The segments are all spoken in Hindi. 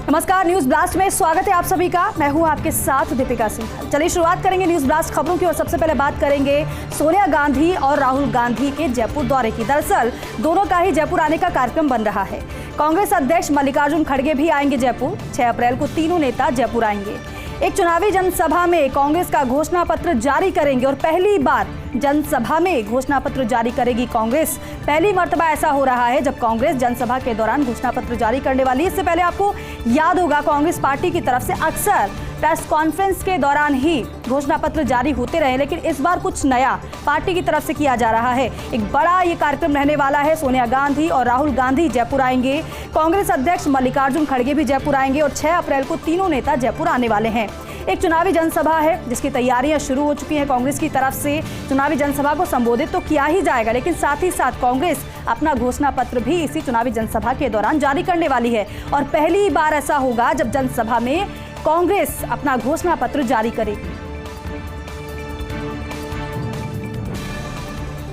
नमस्कार, न्यूज ब्लास्ट में स्वागत है आप सभी का। मैं हूं आपके साथ दीपिका सिंह। चलिए शुरुआत करेंगे न्यूज ब्लास्ट खबरों की और सबसे पहले बात करेंगे सोनिया गांधी और राहुल गांधी के जयपुर दौरे की। दरअसल दोनों का ही जयपुर आने का कार्यक्रम बन रहा है। कांग्रेस अध्यक्ष मल्लिकार्जुन खड़गे भी आएंगे जयपुर। 6 अप्रैल को तीनों नेता जयपुर आएंगे। एक चुनावी जनसभा में कांग्रेस का घोषणा पत्र जारी करेंगे और पहली बार जनसभा में घोषणा पत्र जारी करेगी कांग्रेस। पहली मर्तबा ऐसा हो रहा है जब कांग्रेस जनसभा के दौरान घोषणा पत्र जारी करने वाली है। इससे पहले आपको याद होगा कांग्रेस पार्टी की तरफ से अक्सर प्रेस कॉन्फ्रेंस के दौरान ही घोषणा पत्र जारी होते रहे, लेकिन इस बार कुछ नया पार्टी की तरफ से किया जा रहा है। एक बड़ा ये कार्यक्रम रहने वाला है। सोनिया गांधी और राहुल गांधी जयपुर आएंगे। कांग्रेस अध्यक्ष मल्लिकार्जुन खड़गे भी जयपुर आएंगे और 6 अप्रैल को तीनों नेता जयपुर आने वाले हैं। एक चुनावी जनसभा है जिसकी तैयारियां शुरू हो चुकी हैं। कांग्रेस की तरफ से चुनावी जनसभा को संबोधित तो किया ही जाएगा, लेकिन साथ ही साथ कांग्रेस अपना घोषणा पत्र भी इसी चुनावी जनसभा के दौरान जारी करने वाली है। और पहली बार ऐसा होगा जब जनसभा में कांग्रेस अपना घोषणा पत्र जारी करेगी।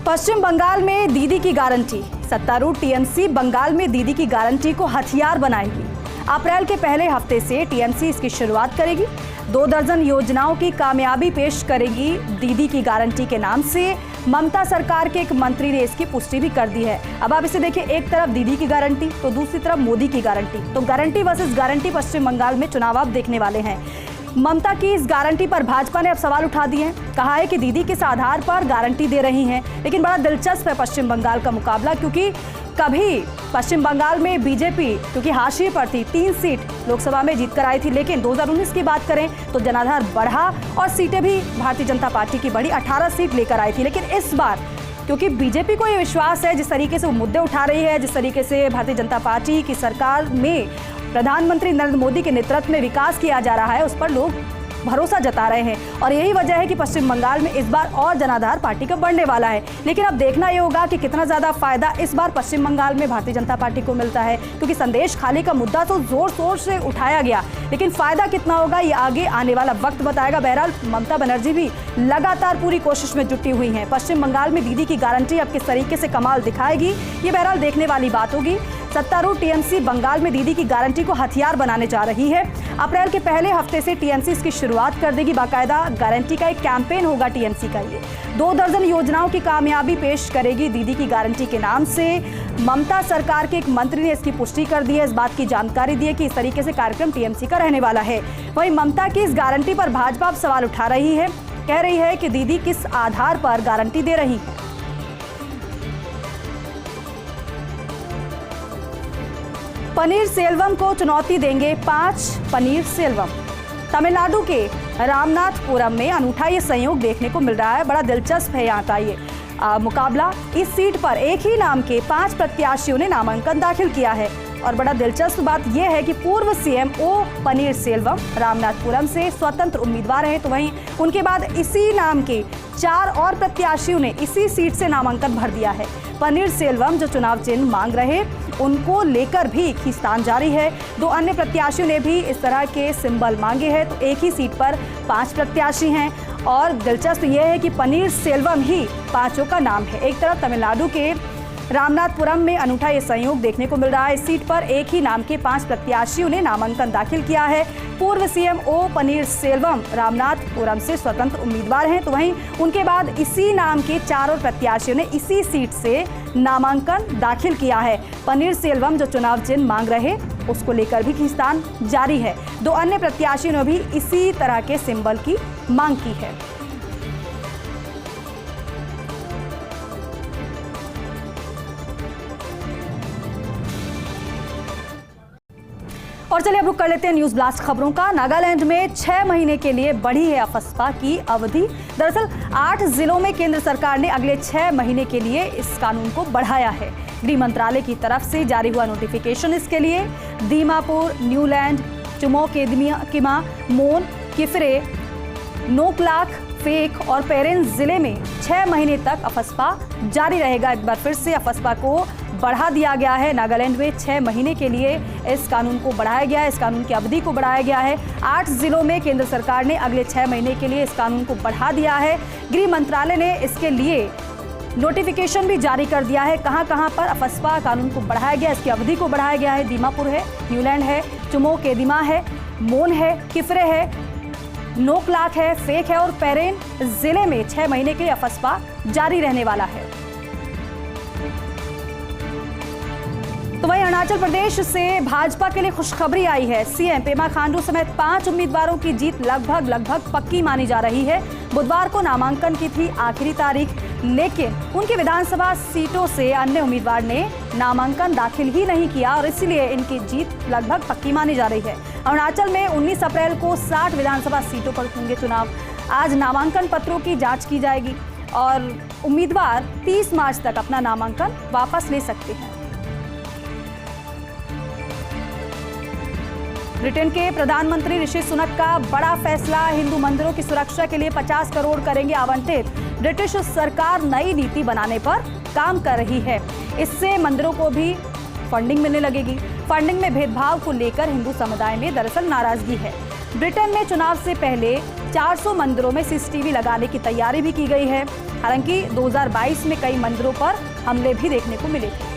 पश्चिम बंगाल में दीदी की गारंटी। सत्तारूढ़ टीएमसी बंगाल में दीदी की गारंटी को हथियार बनाएगी। अप्रैल के पहले हफ्ते से टीएमसी इसकी शुरुआत करेगी। 2 दर्जन योजनाओं की कामयाबी पेश करेगी दीदी की गारंटी के नाम से। ममता सरकार के एक मंत्री ने इसकी पुष्टि भी कर दी है। अब आप इसे देखिए, एक तरफ दीदी की गारंटी तो दूसरी तरफ मोदी की गारंटी। तो गारंटी वर्सेस गारंटी पश्चिम बंगाल में चुनाव आप देखने वाले हैं। ममता की इस गारंटी पर भाजपा ने अब सवाल उठा दिए हैं। कहा है कि दीदी किस आधार पर गारंटी दे रही हैं। लेकिन बड़ा दिलचस्प है पश्चिम बंगाल का मुकाबला, क्योंकि कभी पश्चिम बंगाल में बीजेपी क्योंकि हाशिए पर थी, 3 सीट लोकसभा में जीत कर आई थी। लेकिन 2019 की बात करें तो जनाधार बढ़ा और सीटें भी भारतीय जनता पार्टी की बढ़ी, 18 सीट लेकर आई थी। लेकिन इस बार क्योंकि बीजेपी को ये विश्वास है, जिस तरीके से वो मुद्दे उठा रही है, जिस तरीके से भारतीय जनता पार्टी की सरकार में प्रधानमंत्री नरेंद्र मोदी के नेतृत्व में विकास किया जा रहा है, उस पर लोग भरोसा जता रहे हैं। और यही वजह है कि पश्चिम बंगाल में इस बार और जनाधार पार्टी का बढ़ने वाला है। लेकिन अब देखना ये होगा कि कितना ज्यादा फायदा इस बार पश्चिम बंगाल में भारतीय जनता पार्टी को मिलता है, क्योंकि संदेश खाली का मुद्दा तो जोर शोर से उठाया गया, लेकिन फायदा कितना होगा ये आगे आने वाला वक्त बताएगा। बहरहाल ममता बनर्जी भी लगातार पूरी कोशिश में जुटी हुई हैं। पश्चिम बंगाल में दीदी की गारंटी अब किस तरीके से कमाल दिखाएगी, ये बहरहाल देखने वाली बात होगी। सत्तारूढ़ टीएमसी बंगाल में दीदी की गारंटी को हथियार बनाने जा रही है। अप्रैल के पहले हफ्ते से टीएमसी इसकी शुरुआत कर देगी। बाकायदा गारंटी का एक कैंपेन होगा टीएमसी का। ये 2 दर्जन योजनाओं की कामयाबी पेश करेगी दीदी की गारंटी के नाम से। ममता सरकार के एक मंत्री ने इसकी पुष्टि कर दी है, इस बात की जानकारी दी है कि इस तरीके से कार्यक्रम टीएमसी का रहने वाला है। वहीं ममता की इस गारंटी पर भाजपा अब सवाल उठा रही है, कह रही है कि दीदी किस आधार पर गारंटी दे रही है। पनीर सेल्वम को चुनौती देंगे 5 पनीर सेल्वम। तमिलनाडु के रामनाथपुरम में अनूठा ये संयोग देखने को मिल रहा है। बड़ा दिलचस्प है यहाँ का ये मुकाबला। इस सीट पर एक ही नाम के 5 प्रत्याशियों ने नामांकन दाखिल किया है। और बड़ा दिलचस्प बात यह है कि पूर्व सीएम ओ पनीर सेल्वम रामनाथपुरम से स्वतंत्र उम्मीदवार हैं, तो वहीं उनके बाद इसी नाम के 4 और प्रत्याशियों ने इसी सीट से नामांकन भर दिया है। पनीर सेल्वम जो चुनाव चिन्ह मांग रहे, उनको लेकर भी खींचतान जारी है। 2 अन्य प्रत्याशियों ने भी इस तरह के सिंबल मांगे हैं। तो एक ही सीट पर 5 प्रत्याशी हैं और दिलचस्प यह है कि पनीर सेल्वम ही 5 का नाम है। एक तरफ तमिलनाडु के रामनाथपुरम में अनूठा ये संयोग देखने को मिल रहा है। इस सीट पर एक ही नाम के 5 प्रत्याशियों ने नामांकन दाखिल किया है। पूर्व सीएम ओ पनीर सेल्वम रामनाथपुरम से स्वतंत्र उम्मीदवार हैं, तो वहीं उनके बाद इसी नाम के 4 और प्रत्याशियों ने इसी सीट से नामांकन दाखिल किया है। पनीर सेल्वम जो चुनाव चिन्ह मांग रहे, उसको लेकर भी खींचतान जारी है। 2 अन्य प्रत्याशियों ने भी इसी तरह के सिंबल की मांग की है। और चलिए अब रुक कर लेते हैं न्यूज ब्लास्ट खबरों का। नागालैंड में 6 महीने के लिए बढ़ी है अफस्पा की अवधि। दरअसल 8 जिलों में केंद्र सरकार ने अगले 6 महीने के लिए इस कानून को बढ़ाया है। गृह मंत्रालय की तरफ से जारी हुआ नोटिफिकेशन इसके लिए दीमापुर, न्यूलैंड, चुमोकेदमा, मोन, किफरे, नोकलाख, फेक और पेरेंस जिले में 6 महीने तक अफस्पा जारी रहेगा। एक बार फिर से अफस्पा को बढ़ा दिया गया है। नागालैंड में 6 महीने के लिए इस कानून को बढ़ाया गया है, इस कानून की अवधि को बढ़ाया गया है। 8 जिलों में केंद्र सरकार ने अगले 6 महीने के लिए इस कानून को बढ़ा दिया है। गृह मंत्रालय ने इसके लिए नोटिफिकेशन भी जारी कर दिया है। कहां-कहां पर अफस्पा कानून को बढ़ाया गया, इसकी अवधि को बढ़ाया गया है। दीमापुर है, न्यूलैंड है, चुमोक एदिमा है, मोन है, किफरे है, नोकलाक है, फेक है और पेरेन जिले में 6 महीने के लिए अफस्पा जारी रहने वाला है। तो वहीं अरुणाचल प्रदेश से भाजपा के लिए खुशखबरी आई है। सीएम पेमा खांडू समेत 5 उम्मीदवारों की जीत लगभग पक्की मानी जा रही है। बुधवार को नामांकन की थी आखिरी तारीख, लेकिन उनकी विधानसभा सीटों से अन्य उम्मीदवार ने नामांकन दाखिल ही नहीं किया और इसलिए इनकी जीत लगभग पक्की मानी जा रही है। अरुणाचल में 19 अप्रैल को 60 विधानसभा सीटों पर होंगे चुनाव। आज नामांकन पत्रों की जांच की जाएगी और उम्मीदवार 30 मार्च तक अपना नामांकन वापस ले सकते हैं। ब्रिटेन के प्रधानमंत्री ऋषि सुनक का बड़ा फैसला, हिंदू मंदिरों की सुरक्षा के लिए 50 करोड़ करेंगे आवंटित। ब्रिटिश सरकार नई नीति बनाने पर काम कर रही है, इससे मंदिरों को भी फंडिंग मिलने लगेगी। फंडिंग में भेदभाव को लेकर हिंदू समुदाय में दरअसल नाराजगी है। ब्रिटेन में चुनाव से पहले 400 मंदिरों में सीसीटीवी लगाने की तैयारी भी की गई है। हालांकि 2022 में कई मंदिरों पर हमले भी देखने को मिले थे।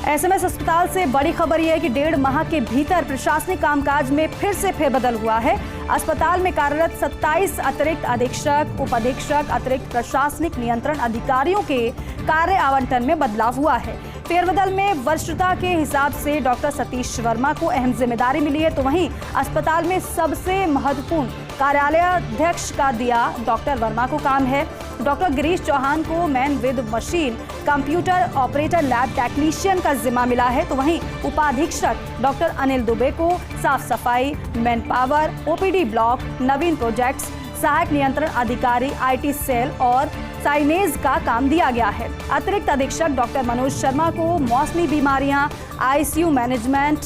एसएमएस अस्पताल से बड़ी खबर यह है कि 1.5 माह के भीतर प्रशासनिक कामकाज में फिर से फेरबदल हुआ है। अस्पताल में कार्यरत 27 अतिरिक्त अधीक्षक, उप अधीक्षक, अतिरिक्त प्रशासनिक नियंत्रण अधिकारियों के कार्य आवंटन में बदलाव हुआ है। फेरबदल में वरिष्ठता के हिसाब से डॉक्टर सतीश वर्मा को अहम जिम्मेदारी मिली है, तो वहीं अस्पताल में सबसे महत्वपूर्ण कार्यालयाध्यक्ष का दिया डॉक्टर वर्मा को काम है। डॉक्टर गिरीश चौहान को man with machine computer operator lab technician का जिम्मा मिला है, तो वहीं उपाधीक्षक डॉक्टर अनिल दुबे को साफ सफाई, मैन पावर, ओपीडी ब्लॉक, नवीन प्रोजेक्ट्स, सहायक नियंत्रण अधिकारी, आईटी सेल और साइनेज का काम दिया गया है। अतिरिक्त अधीक्षक डॉक्टर मनोज शर्मा को मौसमी बीमारियां, आईसीयू मैनेजमेंट,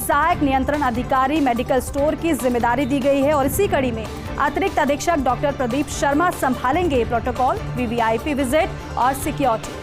सहायक नियंत्रण अधिकारी, मेडिकल स्टोर की जिम्मेदारी दी गई है और इसी कड़ी में अतिरिक्त अधीक्षक डॉक्टर प्रदीप शर्मा संभालेंगे प्रोटोकॉल, वीवीआईपी विजिट और सिक्योरिटी।